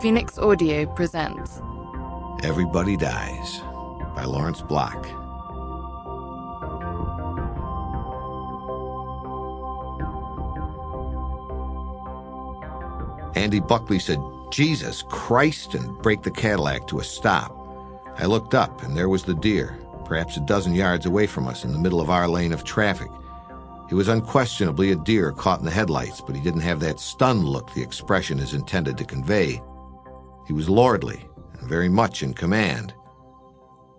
Phoenix Audio presents Everybody Dies by Lawrence Block. Andy Buckley said, "Jesus Christ," and braked the Cadillac to a stop. I looked up, and there was the deer, perhaps a dozen yards away from us in the middle of our lane of traffic. He was unquestionably a deer caught in the headlights, but he didn't have that stunned look the expression is intended to convey. He was lordly and very much in command.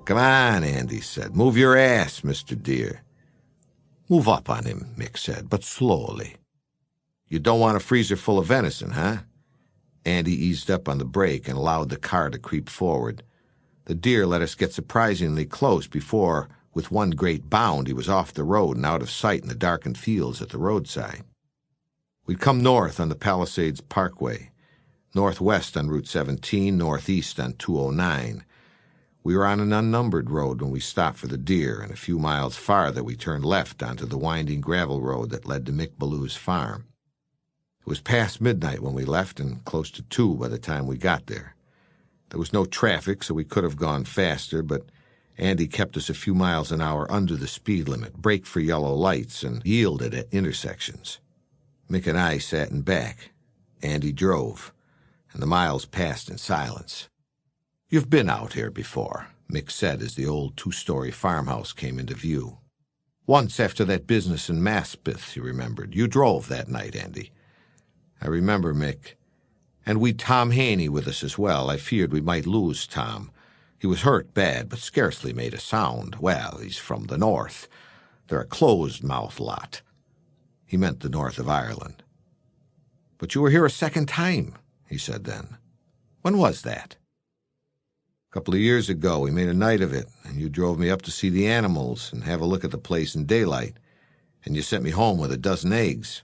"Come on," Andy said. "Move your ass, Mr. Deer." "Move up on him," Mick said, "but slowly." "You don't want a freezer full of venison, huh?" Andy eased up on the brake and allowed the car to creep forward. The deer let us get surprisingly close before, with one great bound, he was off the road and out of sight in the darkened fields at the roadside. We'd come north on the Palisades Parkway, northwest on Route 17, northeast on 209. We were on an unnumbered road when we stopped for the deer, and a few miles farther we turned left onto the winding gravel road that led to Mick Ballew's farm. It was past midnight when we left and close to 2 by the time we got there. There was no traffic, so we could have gone faster, but Andy kept us a few miles an hour under the speed limit, braked for yellow lights, and yielded at intersections. Mick and I sat in back. Andy drove, and the miles passed in silence. "You've been out here before," Mick said as the old 2-story farmhouse came into view. "Once after that business in Maspeth," he remembered. "You drove that night, Andy." "I remember, Mick. And we'd Tom Haney with us as well. I feared we might lose Tom. He was hurt bad, but scarcely made a sound. Well, he's from the north. They're a closed-mouthed lot." He meant the north of Ireland. "But you were here a second time," he said then. "When was that?" "A couple of years ago. We made a night of it, and you drove me up to see the animals and have a look at the place in daylight, and you sent me home with a dozen eggs."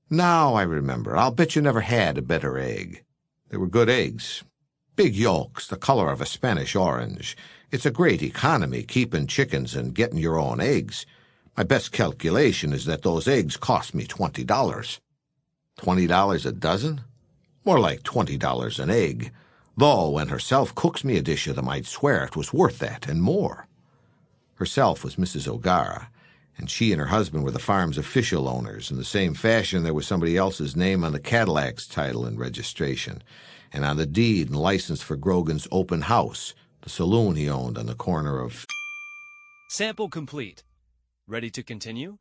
"Now I remember. I'll bet you never had a better egg." "They were good eggs. Big yolks, the color of a Spanish orange. It's a great economy keeping chickens and getting your own eggs. My best calculation is that those eggs cost me $20. $20 a dozen? More like $20 an egg. Though when herself cooks me a dish of them, I'd swear it was worth that and more." Herself was Mrs. O'Gara, and she and her husband were the farm's official owners. In the same fashion, there was somebody else's name on the Cadillac's title and registration, and on the deed and license for Grogan's Open House, the saloon he owned on the corner of... Sample complete. Ready to continue?